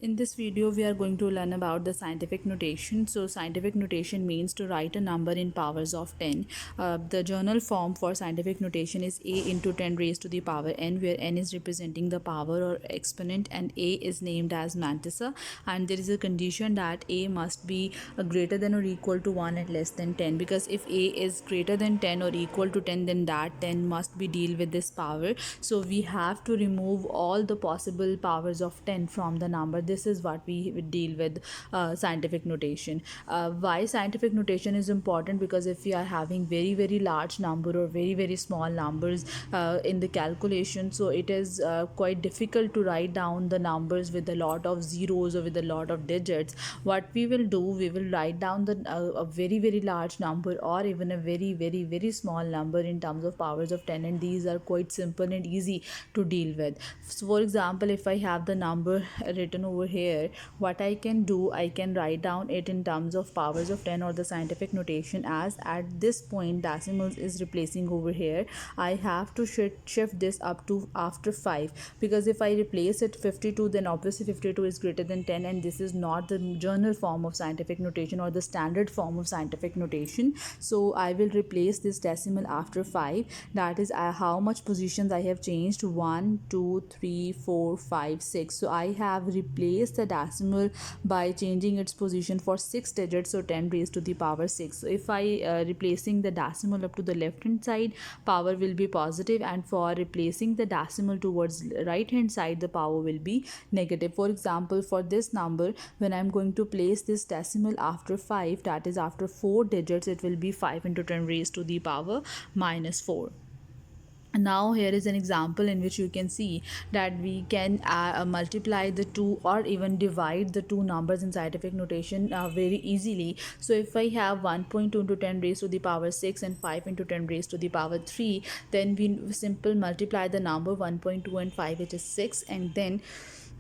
In this video, we are going to learn about the scientific notation. So, scientific notation means to write a number in powers of 10. The journal form for scientific notation is a into 10 raised to the power n, where n is representing the power or exponent, and a is named as mantissa. And there is a condition that a must be greater than or equal to 1 and less than 10, because if a is greater than 10 or equal to 10, then that 10 must be deal with this power. So, we have to remove all the possible powers of 10 from the number. This is what we deal with scientific notation. Why scientific notation is important? Because if we are having very large number or very small numbers in the calculation, so it is quite difficult to write down the numbers with a lot of zeros or with a lot of digits. What we will do, we will write down the a very large number or even a very small number in terms of powers of 10, and these are quite simple and easy to deal with. So for example, if I have the number written over here, what I can do, I can write down it in terms of powers of 10 or the scientific notation as at this point decimals is replacing over here. I have to shift this up to after 5, because if I replace it 52, then obviously 52 is greater than 10, and this is not the journal form of scientific notation or the standard form of scientific notation. So I will replace this decimal after 5. That is how much positions I have changed: 1 2 3 4 5 6. So I have replaced the decimal by changing its position for 6 digits, so 10 raised to the power 6. So if I replacing the decimal up to the left hand side, power will be positive, and for replacing the decimal towards right hand side, the power will be negative. For example, for this number, when I'm going to place this decimal after 5, that is after 4 digits, it will be 5 into 10 raised to the power minus 4. Now here is an example in which you can see that we can multiply the two or even divide the two numbers in scientific notation very easily. So if I have 1.2 into 10 raised to the power 6 and 5 into 10 raised to the power 3, then we simple multiply the number 1.2 and 5, which is 6, and then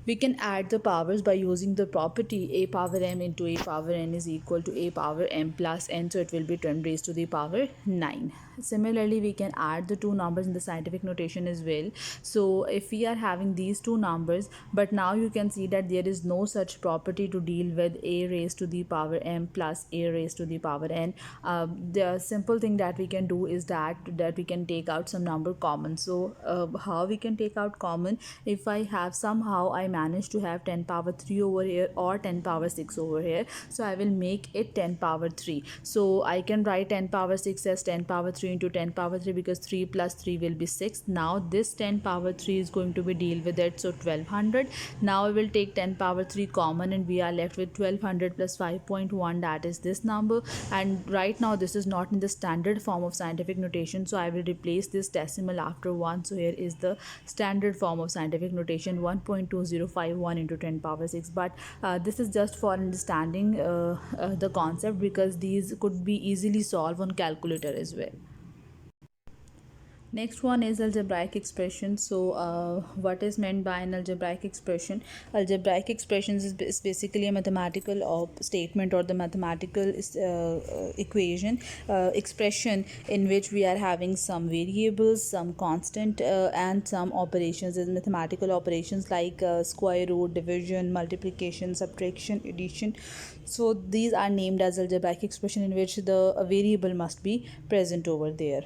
we can add the powers by using the property a power m into a power n is equal to a power m plus n, so it will be 10 raised to the power 9. Similarly, we can add the two numbers in the scientific notation as well. So if we are having these two numbers, but now you can see that there is no such property to deal with a raised to the power m plus a raised to the power n. The simple thing that we can do is that we can take out some number common. So how we can take out common? If I have somehow I manage to have 10 power 3 over here or 10 power 6 over here, so I will make it 10 power 3. So I can write 10 power 6 as 10 power 3 into 10 power 3, because 3 plus 3 will be 6. Now this 10 power 3 is going to be deal with it, so 1200. Now I will take 10 power 3 common, and we are left with 1200 plus 5.1, that is this number. And right now this is not in the standard form of scientific notation, so I will replace this decimal after 1. So here is the standard form of scientific notation: 1.2051 into 10 power 6. But this is just for understanding the concept, because these could be easily solved on calculator as well. Next one is algebraic expression. So what is meant by an algebraic expression? Algebraic expressions is basically a mathematical statement or the mathematical equation expression in which we are having some variables, some constant, and some operations as mathematical operations like square root, division, multiplication, subtraction, addition. So these are named as algebraic expression in which the variable must be present over there.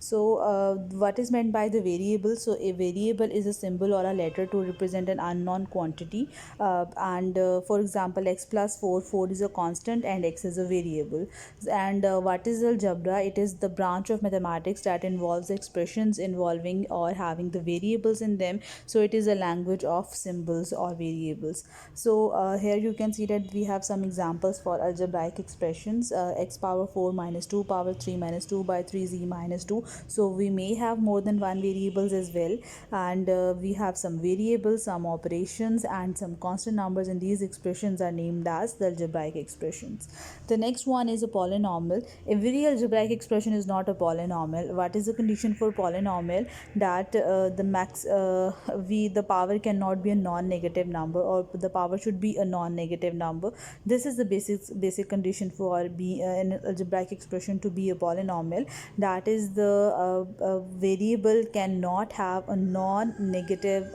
So, what is meant by the variable? So, a variable is a symbol or a letter to represent an unknown quantity. For example, x plus 4, 4 is a constant and x is a variable. And what is algebra? It is the branch of mathematics that involves expressions involving or having the variables in them. So, it is a language of symbols or variables. So, here you can see that we have some examples for algebraic expressions: x power 4 minus 2 power 3 minus 2 by 3 z minus 2. So we may have more than one variables as well, and we have some variables, some operations, and some constant numbers, and these expressions are named as the algebraic expressions. The next one is a polynomial. Every algebraic expression is not a polynomial. What is the condition for polynomial? That the power cannot be a non-negative number, or the power should be a non-negative number. This is the basic condition for an algebraic expression to be a polynomial. That is, the variable cannot have a non-negative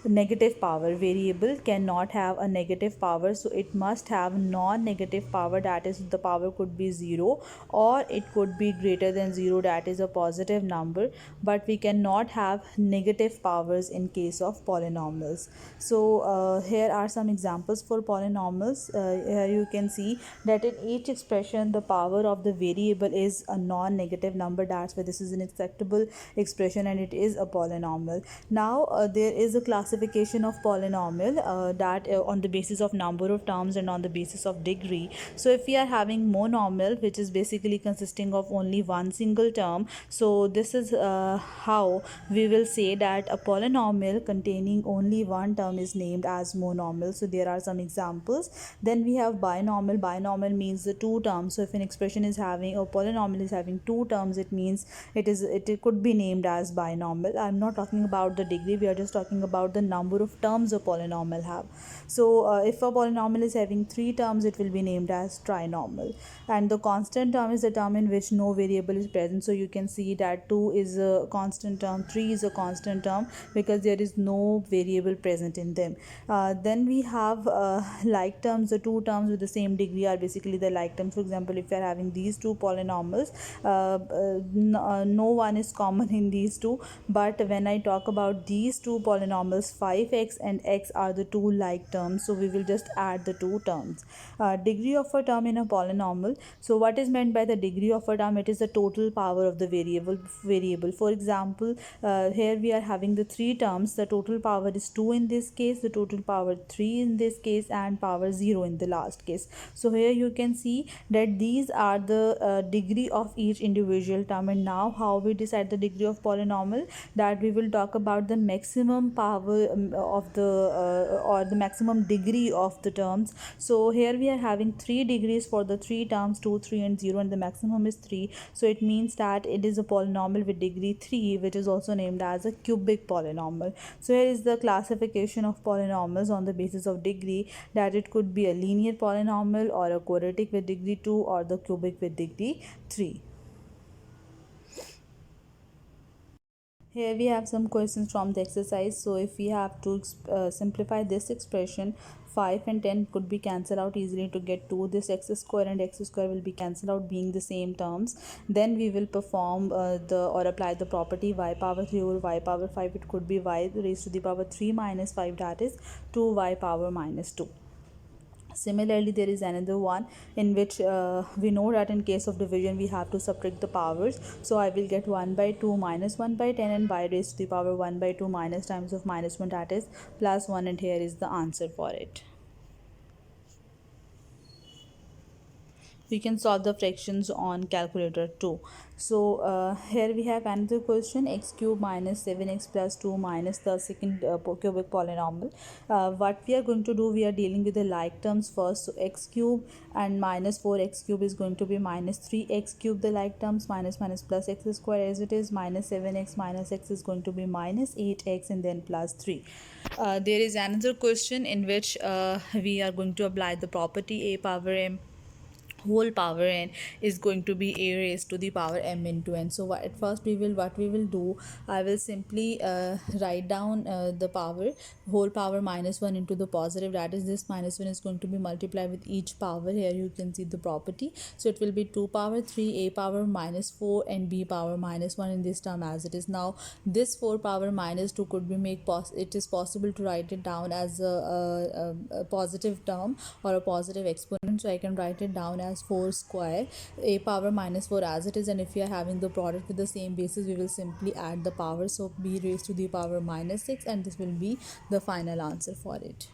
negative power. Variable cannot have a negative power, so it must have non-negative power, that is the power could be 0 or it could be greater than 0, that is a positive number, but we cannot have negative powers in case of polynomials. So here are some examples for polynomials. Here you can see that in each expression the power of the variable is a non-negative number, that's why this is an acceptable expression and it is a polynomial. Now there is a classification of polynomial that on the basis of number of terms and on the basis of degree. So if we are having monomial, which is basically consisting of only one single term, so this is how we will say that a polynomial containing only one term is named as monomial. So there are some examples. Then we have binomial. Binomial means the two terms. So if an expression is having, a polynomial is having two terms, it means it could be named as binomial. I'm not talking about the degree, we are just talking about the number of terms a polynomial have. So if a polynomial is having three terms, it will be named as trinomial. And the constant term is the term in which no variable is present. So you can see that 2 is a constant term, 3 is a constant term, because there is no variable present in them. Then we have like terms. The two terms with the same degree are basically the like terms. For example, if you are having these two polynomials, no one is common in these two, but when I talk about these two polynomials, 5x and x are the two like terms, so we will just add the two terms. Degree of a term in a polynomial. So what is meant by the degree of a term? It is the total power of the variable. For example, here we are having the three terms. The total power is 2 in this case, the total power 3 in this case, and power 0 in the last case. So here you can see that these are the degree of each individual term. And now how we decide the degree of polynomial? That we will talk about the maximum power of the or the maximum degree of the terms. So here we are having 3 degrees for the 3 terms, 2, 3 and 0, and the maximum is 3. So it means that it is a polynomial with degree 3, which is also named as a cubic polynomial. So here is the classification of polynomials on the basis of degree, that it could be a linear polynomial or a quadratic with degree 2 or the cubic with degree 3. Here we have some questions from the exercise. So if we have to simplify this expression, 5 and 10 could be cancelled out easily to get 2. This x square and x square will be cancelled out being the same terms. Then we will perform or apply the property y power 3 over y power 5. It could be y raised to the power 3 minus 5, that is 2y power minus 2. Similarly, there is another one in which we know that in case of division we have to subtract the powers. So I will get 1 by 2 minus 1 by 10 and y raised to the power 1 by 2 minus times of minus 1, that is plus 1, and here is the answer for it. We can solve the fractions on calculator too. So here we have another question, x cube minus 7x plus 2 minus the second cubic polynomial. What we are going to do, we are dealing with the like terms first. So x cube and minus 4x cube is going to be minus 3x cube, the like terms, minus plus x square as it is, minus 7x minus x is going to be minus 8x, and then plus 3. There is another question in which we are going to apply the property a power m whole power n is going to be a raised to the power m into n. So at first what we will do, I will simply write down the power whole power minus 1 into the positive, that is this minus 1 is going to be multiplied with each power. Here you can see the property, so it will be 2 power 3, a power minus 4 and b power minus 1 in this term as it is. Now this 4 power minus 2 could be it is possible to write it down as a positive term or a positive exponent, so I can write it down as 4 square a power minus 4 as it is, and if we are having the product with the same basis, we will simply add the power, so b raised to the power minus 6, and this will be the final answer for it.